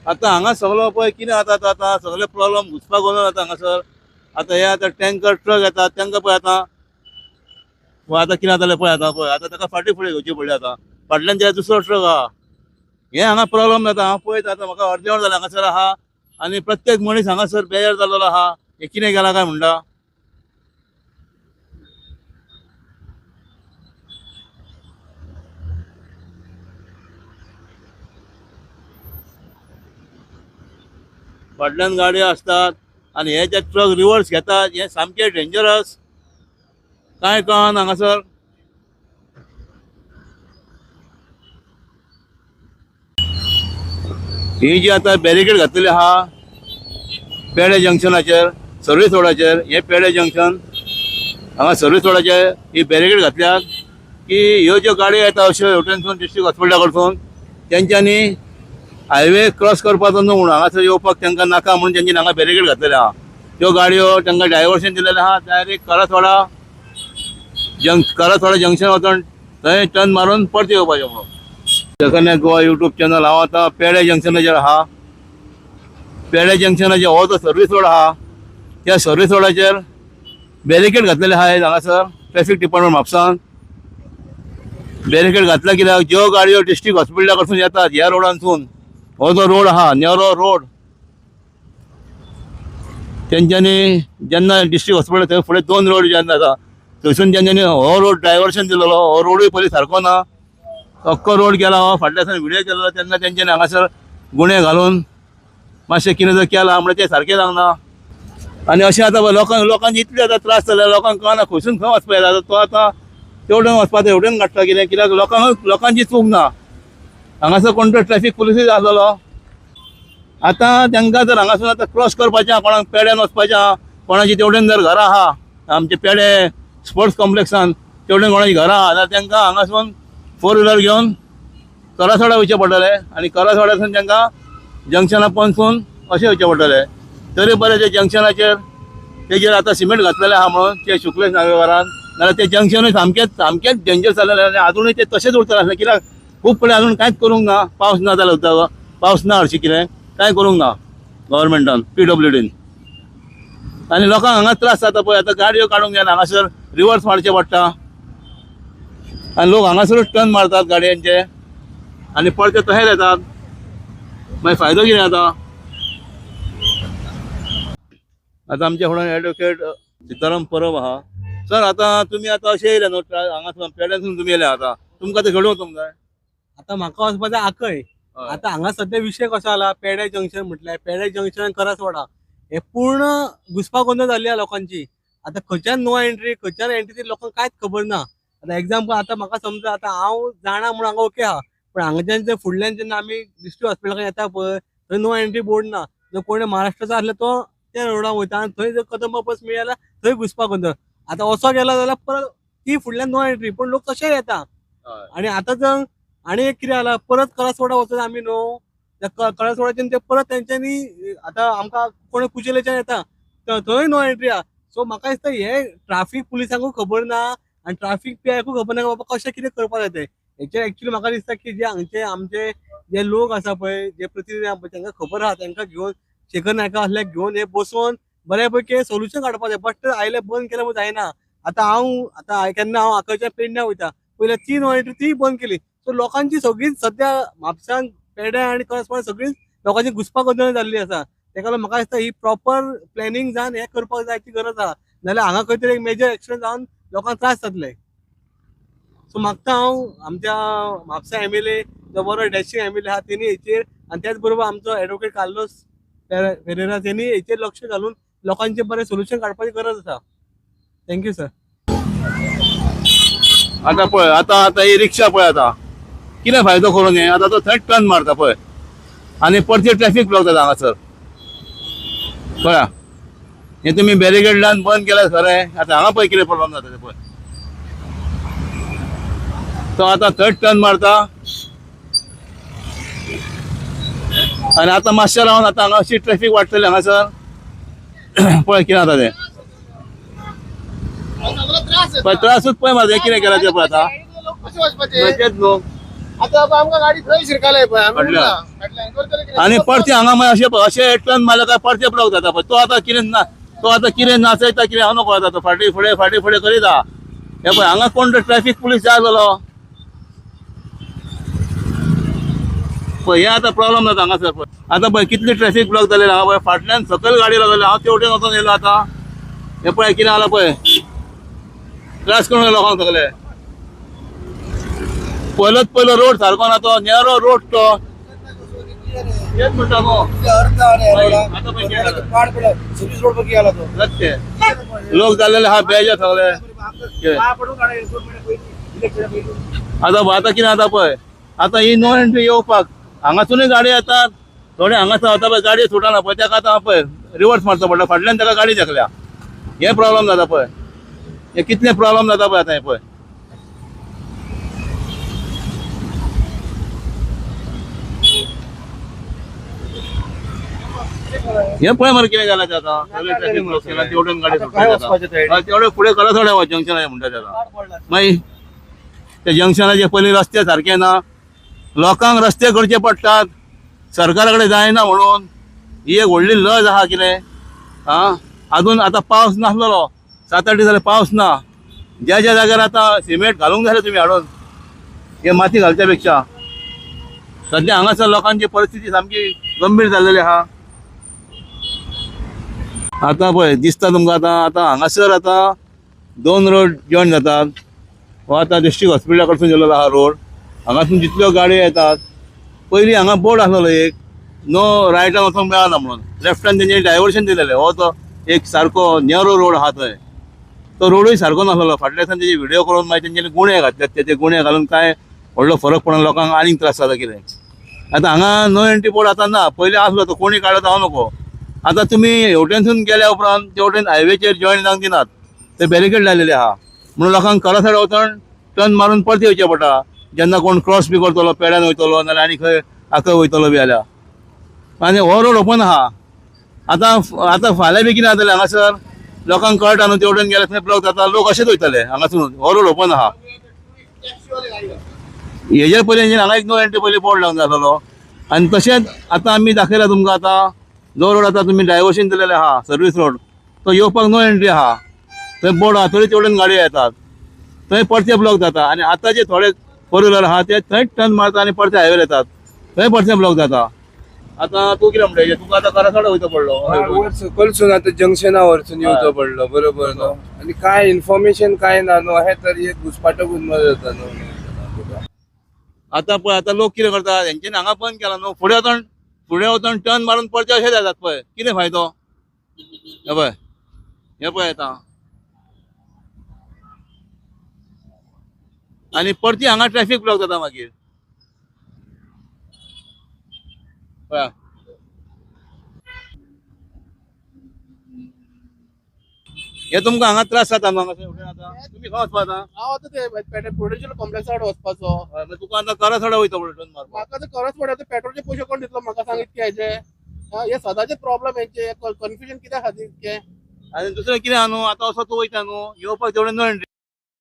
आता हांगा सगळो पळय कितें जाता आता सगळे प्रॉब्लेम घुसपाक लागून जाता हांगासर. आता हे आता टँकर ट्रक येतात तांकां पळय आता आता कितें जातालें पळय आता ताका फाटी फुडें घेवची पडली आता फाटल्यान ते दुसरो ट्रक आहा. हे हांगा प्रॉब्लेम जाता. हांव पळयता आता म्हाका अर्देवट जालें हांगासर आहा आनी प्रत्येक मनीस हांगासर बेजार जाल्लो आहा. हे कितें केलां काय म्हणटा. फाटल्यान गाडयो असतात आणि हे जे ट्रक रिवर्स घेतात हे सामके डेंजरस. काय कळना हांगासर. ही जी आता बॅरिकेड घातलेली आहा पेडे जंक्शनाचेर सर्वीस रोडाचेर, हे पेडे जंक्शन हांगा सर्वीस रोडाचेर ही बॅरिकेड घातल्यात की ह्यो ज्यो गाडयो येता अश्यो हेवटेनसून डिस्ट्रिक्ट हॉस्पिटला कडसून तेंच्यांनी हायवे क्रॉस करपाचो न्हू म्हणून हांगासर येवपाक तांकां नाका म्हणून तेंच्यांनी हांगा बॅरिकेड घातलेले आहा. त्यो गाडयो तांकां डायवर्शन दिलेलें आहा. डायरेक्ट करासवाडा जंक्शन वचून थंय टर्न मारून परत येवपाचें म्हणून. जगन्नाथ गोवा यूट्यूब चॅनल हांव आतां पेडे जंक्शनाचेर आहा. पेडे जंक्शनाचेर हो जो सर्वीस रोड आहा त्या सर्वीस रोडाचेर बॅरिकेड घातलेले आहा हांगासर. ट्रॅफिक डिपार्टमेंट म्हापसान बॅरिकेड घातला कित्याक ज्यो गाडयो डिस्ट्रिक्ट हॉस्पिटला कडसून येतात ह्या रोडांसून हो जो रोड आहा नेवरो रोड तेंच्यांनी जेन्ना डिस्ट्रिक्ट हॉस्पिटल थंय फुडें 2 रोड जेन्ना आसा थंयसून तेंच्यांनी हो रोड डायवर्शन दिलेलो. हो रोडूय पयलीं सारको ना. अख्खो रोड गेला. हो फाटल्यासान व्हिडियो केलेलो तेन्ना तेंच्यांनी हांगासर गुणे घालून मातशें कितें जर केलां म्हणजे तें सारकें जावना. आनी अशें आतां लोकांचे इतले आतां त्रास जाले लोकांक कळना खंयसून खंय वचपाक येता. तो आतां तेवटेन वचपा तेवटेन काडटा कित्याक लोकांची चूक ना. हांगासर कोण तो ट्रॅफिक पुलिसूय आसलेलो. आतां तांकां जर हांगासून आतां क्रॉस करपाचें कोणाक पेड्यान वचपाचें कोणाची तेवटेन जर घरां आहा आमचे पेडे स्पोर्ट्स कॉम्प्लेक्सान तेवटेन कोणाची घरां आहा जाल्यार तांकां हांगासून 4 व्हिलर घेवन करासवाडा वयचें पडटलें आनी करासवाड्यासून तांकां जंक्शना पसून अशें वयचें पडटलें. तरी बरें ते जंक्शनाचेर तेजेर आतां सिमेंट घातलेलें आहा म्हणून ते शुक्लेश नागवेकारान नाल्यार ते जंक्शनूय सामकेंच डेंजर जाल्लेलें आनी आजुनूय ते तशेंच उरतलें आसलें कित्याक खूब कडेन आजून कांयच करूंक ना. पावस ना जाल्यार उदक पावस ना हरशीं कितें कांय करूंक ना गव्हर्मेंटान PWDन. आनी लोकांक हांगा त्रास जाता पळय आतां गाडयो काडूंक जायना हांगासर रिवर्स मारचें पडटा आनी लोक हांगासरूच टर्न मारतात गाडयांचे आनी परते तशेंच येतात. मागीर फायदो कितें जाता. आतां आमच्या फुड्यान एडवोकेट सिताराम परब आहा. सर आतां तुमी आतां अशें येयले न्हू हांगासून पेड्यासून तुमी येयले आतां तुमकां आतां घडोवंक वचूंक जाय. आता म्हाका वचपाचें आकय. आता हांगा सध्या विशय कसो जाला पेडे जंक्शन म्हटल्यार पेडे जंक्शन करासवाडा हे पूर्ण घुसपागोंदळ जाल्ली आहा लोकांची. आता खंयच्यान नो एंट्री खंयच्यान एंट्री ती लोकांक कांयच खबर ना. आता एक्झाम्पल आता म्हाका समजा आता हांव जाणा म्हणून हांगा ओके आहा पण हांगाच्यान जे फुडल्यान जेन्ना आमी डिस्ट्रिक्ट हॉस्पिटलाक येता पळय थंय नो एंट्री बोर्ड ना. जर कोणी महाराष्ट्राचो आसलो तो त्या रोडान वयता आनी थंय जर कदंबा बस मेळ्ळ्यार थंय घुसपागोंदळ. आता असो गेलो जाल्यार परत ती फुडल्यान नो एंट्री पण लोक तशें येता. आनी आतां जर आनी एक कितें जाला परत करासवाडा वचून आमी न्हू त्या करासवाड्याच्यान ते परत तेंच्यांनी आतां आमकां कोणी कुचेलेच्यान येता थंय नो एंट्री आहा. सो म्हाका दिसता हे ट्राफीक पुलिसांकूय खबर ना आनी ट्राफीक PIकूय खबर ना बाबा कशें कितें करपाक जाय तें. हेचेर एक्चुअली म्हाका दिसता की जे हांगचे आमचे जे लोक आसा पळय जे प्रतिनिधी आहा पळय तांकां खबर आहा तांकां घेवन शेखर नायका असल्याक घेवन हे बसोवन बऱ्या पैकी सोल्युशन काडपाक जाय. बट आयले बंद केलें जायना. आतां केन्ना हांव आकयच्या पेडण्या वयता पयल्या ती नो एंट्री ती बंद केली. सो लोकांची सगळीच सध्या म्हापशान पेडे आनी करासवाडा सगळीच लोकांची घुसपागोंदळ जाल्ली आसा. ताका लागून म्हाका दिसता ही प्रॉपर प्लॅनिंग जावन हें करपाक जायची गरज आहा नाल्यार हांगा खंय तरी एक मेजर एक्सिडेंट जावन लोकांक त्रास जातले. सो मागता हांव आमच्या म्हापसा MLA जो बरो डॅशिंग MLA आहा तेणी हेचेर आनी त्याच बरोबर आमचो एडवोकेट कार्लोस पेरेरा तेणी हेचेर लक्ष घालून लोकांचे बरें सोल्युशन काडपाची गरज आसा. Thank you sir. आतां पळय आतां ही रिक्षा पळय आतां कितें फायदो करून हें आतां तो थंय टर्न मारता पळय आनी परते ट्रॅफिक ब्लॉक जाता हांगासर कळ्ळा. हें तुमी बॅरिकेड लावन बंद केल्यार खरें. आतां हांगा पळय कितें प्रॉब्लेम जाता तें पळय. तो आतां थंय टर्न मारता आनी आतां मातशें रावन आतां हांगा अशी ट्रॅफिक वाडटली हांगासर पळय कितें जाता तें. पळय त्रासूच पळय म्हाका कितें केलां तें पळय आतां न्हू आता आमकां गाडी थंय शिरकाले पळय आमी फाटल्यान. उरला. फाटल्यान करतले कितें? आणि परती हांगा मागीर अशे टर्न मारले काय परते ब्लॉक जाता पळय. तो आता कितें नाचयता कितें हांव नको आता तो फाटी फुडें करीत आहा. हे पळय हांगा कोण ट्रॅफिक पुलीस जाय जालो पळय. हे आता प्रॉब्लेम जाता हांगासर पळय. आता पळय कितले ट्रॅफिक ब्लॉक जालेले हांगा पळय. फाटल्यान सकयल गाडी लागले हांव तेवटेन वचून येयलो आता. हे पळय कितें जालां पळय. त्रास करून लोकांक सगळे. पयलो रोड सारको ना तो नेरो रोड तो तेच म्हणटा न्हू. आता पळय कितें जालां. सर्विस रोड बघी आला तो रस्ते लोक जाल्लेले हा बेजा सगळे. आता कितें जाता पळय. आता ही नो एंट्री येवपाक हांगासूनय गाडी येतात. थोडे हांगासर वता पळय गाडी सुटना पळय ताका आतां पळय रिवर्स मारचो पडटा. फाटल्यान ताका गाडी धकल्या. हे प्रॉब्लेम जाता पळय. हे कितले प्रॉब्लेम जाता पळय आतां हे पळय. हे पळय मरे कितें जालां तें आतां. सगळे ट्रॅफिक ब्लॉक केला तेवढ्यान गाडी सुटता. तेवढे फुडें करा थोडे जंक्शन म्हणटा तेका. मागीर त्या जंक्शनाचे पयलीं रस्ते सारके ना. लोकांक रस्ते करचे पडटात सरकारा कडेन जायना म्हणून. ही एक व्हडली लज आहा कितें. अजून आतां पावस नासलेलो 7-8 दीस जाले पावस ना. ज्या जाग्यार आतां सिमेंट घालूंक जाय तुमी हाडून हे माती घालच्या पेक्षा. सद्या हांगासर लोकांची परिस्थिती सामकी गंभीर जाल्लेली आहा. आता पळय दिसता तुमकां आतां हांगासर आतां 2 रोड जॉइन जातात. हो आतां डिस्ट्रिक्ट हॉस्पिटला कडसून गेल्लो आहा रोड. हांगासून जितल्यो गाडयो येतात. पयलीं हांगा बोर्ड आसलेलो एक नो रायटान वचोंक मेळना म्हणून. लेफ्टान तेंच्यांनी डायवर्शन दिलेलें. हो तो एक सारको नेरो रोड आहा थंय. तो रोडूय सारको नासलेलो. फाटल्या दिसांनी तेजे व्हिडिओ करून मागीर तेंच्यांनी गुणे घातल्यात. ते गुणे घालून काय व्हडलो फरक पडना. लोकांक आनीक त्रास जाता कितें. आतां हांगा नो एंट्री बोर्ड आतां ना. पयलीं आसलो तो कोणी काडलो तो हांव नको. आतां तुमी हेवटेनसून गेल्या उपरांत तेवटेन हायवेचेर जॉइन जावंक दिनात. ते बॅरिकेड लायलेले आहा म्हणून लोकांक करा सायड वचून टर्न मारून परती येवचें पडटा. जेन्ना कोण क्रॉस बी करतलो पेड्यान वयतलो नाल्यार आनी खंय आखय वयतलो बी जाल्यार. आनी हो रोड ओपन आहा. आतां फाल्यां बी कितें जातलें हांगासर लोकांक कळटा न्हू. तेवटेन गेल्यार थंय ब्लॉक जाता. लोक अशेंच वयतले हांगासून. हो रोड ओपन आहा. हेजेर पयलीं हांगा एक नो एंट्री पयलीं बोर्ड लावंक जाय आसलो. आनी तशेंच आतां आमी दाखयला तुमकां आतां जो रोड आतां तुमी डायवर्शन दिलेले आहा सर्वीस रोड तो येवपाक नो एंट्री आहा. थंय बोर्ड आहा. तरी तेवटेन गाडयो येतात. थंय परते ब्लॉक जाता. आनी आतां जे थोडे 4 व्हिलर आहा ते थंय टर्न मारता आनी परते हायवेर येतात. थंय परते ब्लॉक जाता. आतां तूं कितें म्हणटा तुका आतां करासाड वयचो पडलो. सकलसून आता जंक्शना वरसून येवचो पडलो बरोबर न्हू. आणि काय इन्फॉर्मेशन काय ना न्हू. हे तर एक घुसपाटो गुन्मो जाता न्हू. आतां पळय आतां लोक कितें करतात हेंच्यांनी हांगा बंद केला न्हू. फुडें वचून टर्न मारून परते अशें जातात पळय. कितें फायदो. हे पळय आतां. आनी परती हांगा ट्रॅफिक ब्लॉक जाता मागीर. पळय हे तुमकां हांगा त्रास जाता न्हू. हांगा तुमी खंय वचपा आतां. हांव आतां ते प्रोडेन्शियल कॉम्प्लेक्सा कडेन वचपाचो. तुका आतां करा थोडे वयता पडलो टर्न मारपाक. म्हाका तर खरंच पडटा पेट्रोलचे पयशे कोण दितलो म्हाका सांग इतके हेचे. हे सदांचे प्रॉब्लेम हेंचे कन्फ्युजन कित्या खातीर इतके. आनी दुसरें कितें आहा न्हू. आतां असो तूं वयता न्हू येवपाक तेवढे नो एंट्री